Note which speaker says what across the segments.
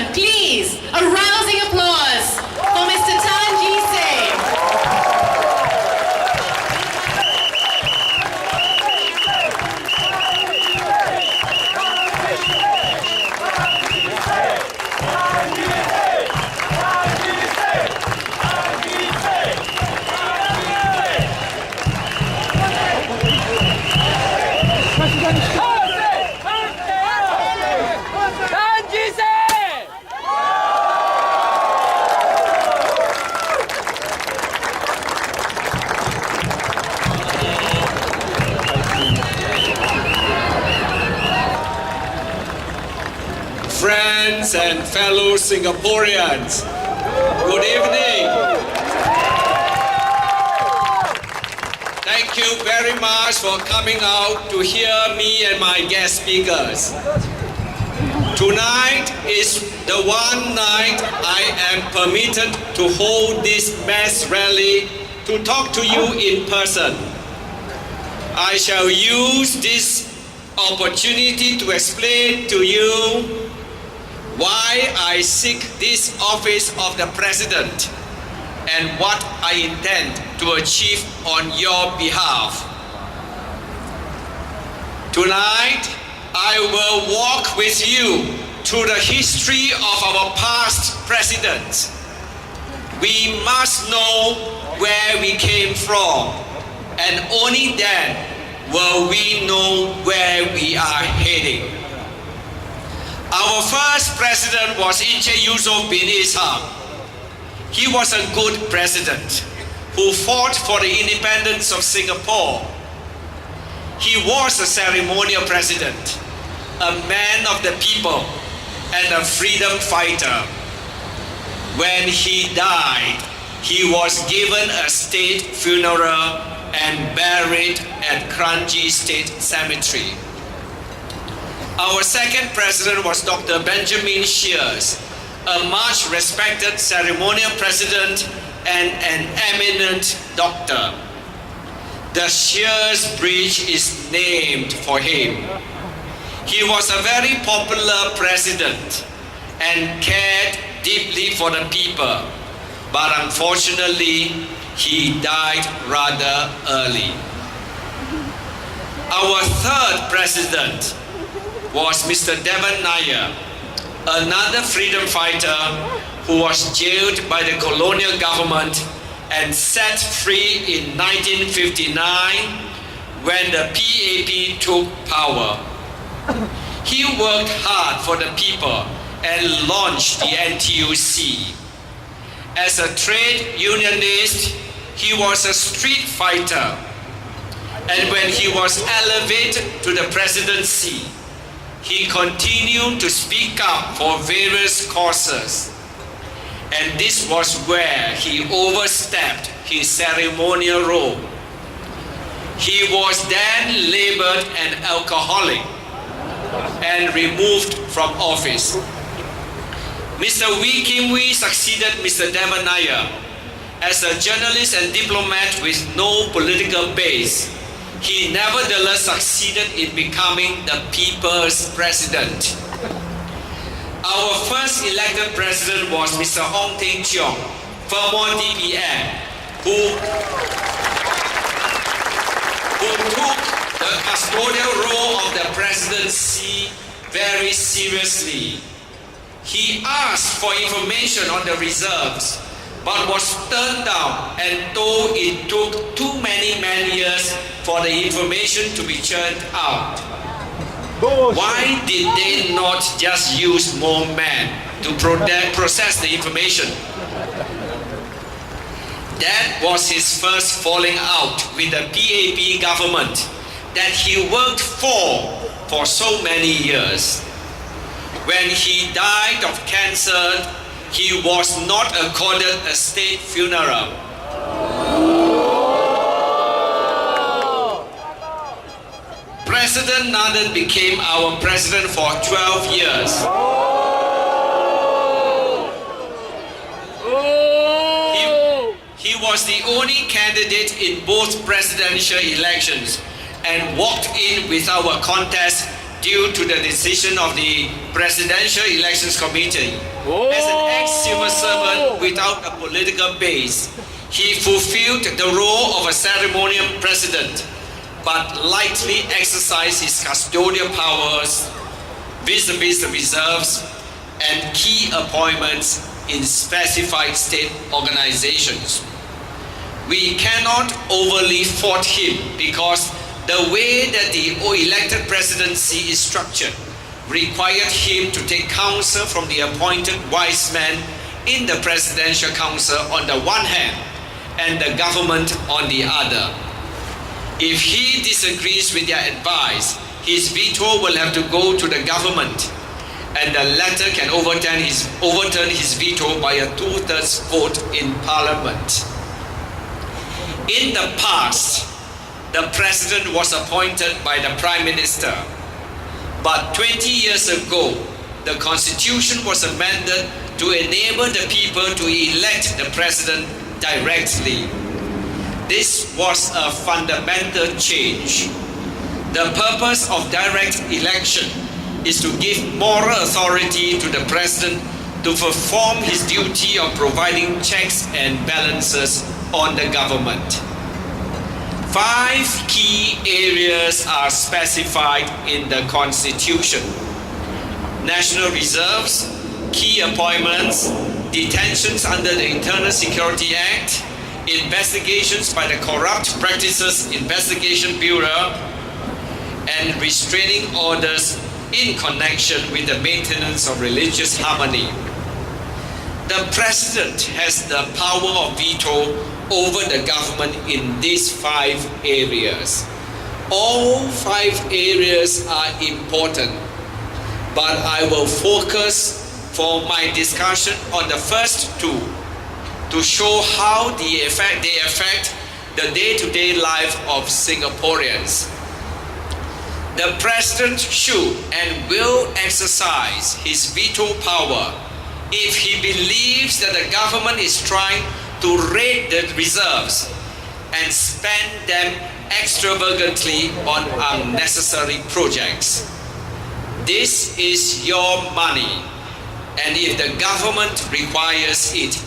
Speaker 1: Stadium. Please, a rousing applause for Mr. Jee Say.
Speaker 2: Friends and fellow Singaporeans, good evening. Thank you very much for coming out to hear me and my guest speakers. Tonight is the one night I am permitted to hold this mass rally to talk to you in person. I shall use this opportunity to explain to you why I seek this office of the President and what I intend to achieve on your behalf. Tonight, I will walk with you through the history of our past presidents. We must know where we came from, and only then will we know where we are heading. Our first president was Encik Yusof bin Ishak. He was a good president who fought for the independence of Singapore. He was a ceremonial president, a man of the people, and a freedom fighter. When he died, he was given a state funeral and buried at Kranji State Cemetery. Our second president was Dr. Benjamin Sheares, a much respected ceremonial president and an eminent doctor. The Sheares Bridge is named for him. He was a very popular president and cared deeply for the people, but unfortunately, he died rather early. Our third president was Mr. Devan Nair, another freedom fighter who was jailed by the colonial government and set free in 1959 when the PAP took power. He worked hard for the people and launched the NTUC. As a trade unionist, he was a street fighter. And when he was elevated to the presidency, he continued to speak up for various causes. And this was where he overstepped his ceremonial role. He was then labeled an alcoholic and removed from office. Mr. Wee Kim Wee succeeded Mr. Devan Nair as a journalist and diplomat with no political base. He nevertheless succeeded in becoming the people's president. Our first elected president was Mr. Ong Teng Cheong, former DPM, who took the custodial role of the presidency very seriously. He asked for information on the reserves, but was turned down and told it took too many years for the information to be churned out. Why did they not just use more men to process the information? That was his first falling out with the PAP government that he worked for so many years. When he died of cancer, he was not accorded a state funeral. President Nathan became our president for 12 years. He was the only candidate in both presidential elections and walked in with our contest due to the decision of the Presidential Elections Committee. As an ex-civil servant without a political base, he fulfilled the role of a ceremonial president, but lightly exercised his custodial powers vis-a-vis the reserves and key appointments in specified state organizations. We cannot overly fault him because the way that the elected presidency is structured required him to take counsel from the appointed wise men in the Presidential Council on the one hand and the government on the other. If he disagrees with their advice, his veto will have to go to the government, and the latter can overturn his veto by a 2/3 vote in Parliament. In the past, the President was appointed by the Prime Minister, but 20 years ago, the Constitution was amended to enable the people to elect the President directly. This was a fundamental change. The purpose of direct election is to give moral authority to the President to perform his duty of providing checks and balances on the government. 5 key areas are specified in the Constitution: national reserves, key appointments, detentions under the Internal Security Act, investigations by the Corrupt Practices Investigation Bureau, and restraining orders in connection with the maintenance of religious harmony. The President has the power of veto over the government in these 5 areas. All 5 areas are important, but I will focus for my discussion on the first 2 to show how they affect the day-to-day life of Singaporeans. The President should and will exercise his veto power if he believes that the government is trying to raid the reserves and spend them extravagantly on unnecessary projects. This is your money, and if the government requires it,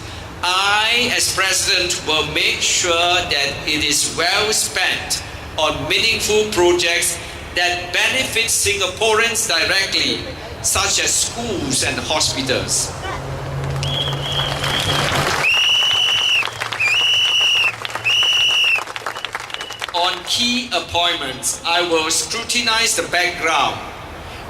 Speaker 2: I, as President, will make sure that it is well spent on meaningful projects that benefit Singaporeans directly, such as schools and hospitals. On key appointments, I will scrutinize the background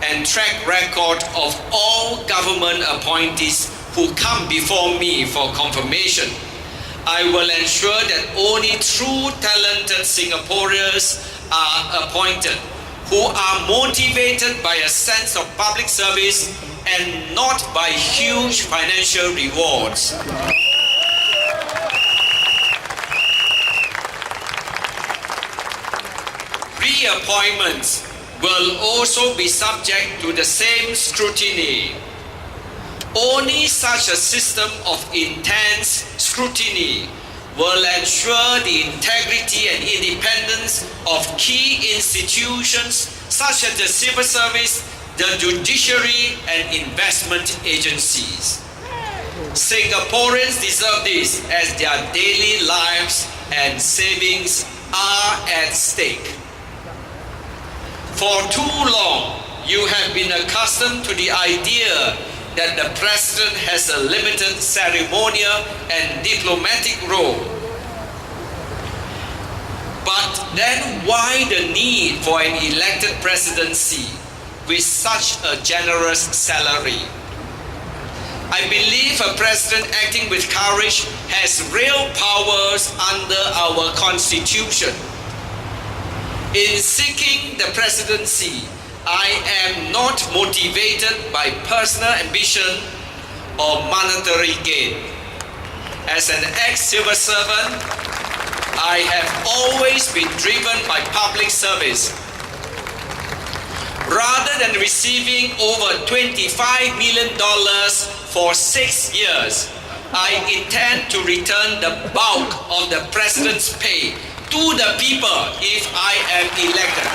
Speaker 2: and track record of all government appointees who come before me for confirmation. I will ensure that only true talented Singaporeans are appointed, who are motivated by a sense of public service and not by huge financial rewards. Reappointments will also be subject to the same scrutiny. Only such a system of intense scrutiny will ensure the integrity and independence of key institutions such as the civil service, the judiciary, and investment agencies. Singaporeans deserve this as their daily lives and savings are at stake. For too long, you have been accustomed to the idea that the President has a limited ceremonial and diplomatic role. But then why the need for an elected presidency with such a generous salary? I believe a president acting with courage has real powers under our Constitution. In seeking the presidency, I am not motivated by personal ambition or monetary gain. As an ex-civil servant, I have always been driven by public service. Rather than receiving over $25 million for 6 years, I intend to return the bulk of the president's pay to the people if I am elected.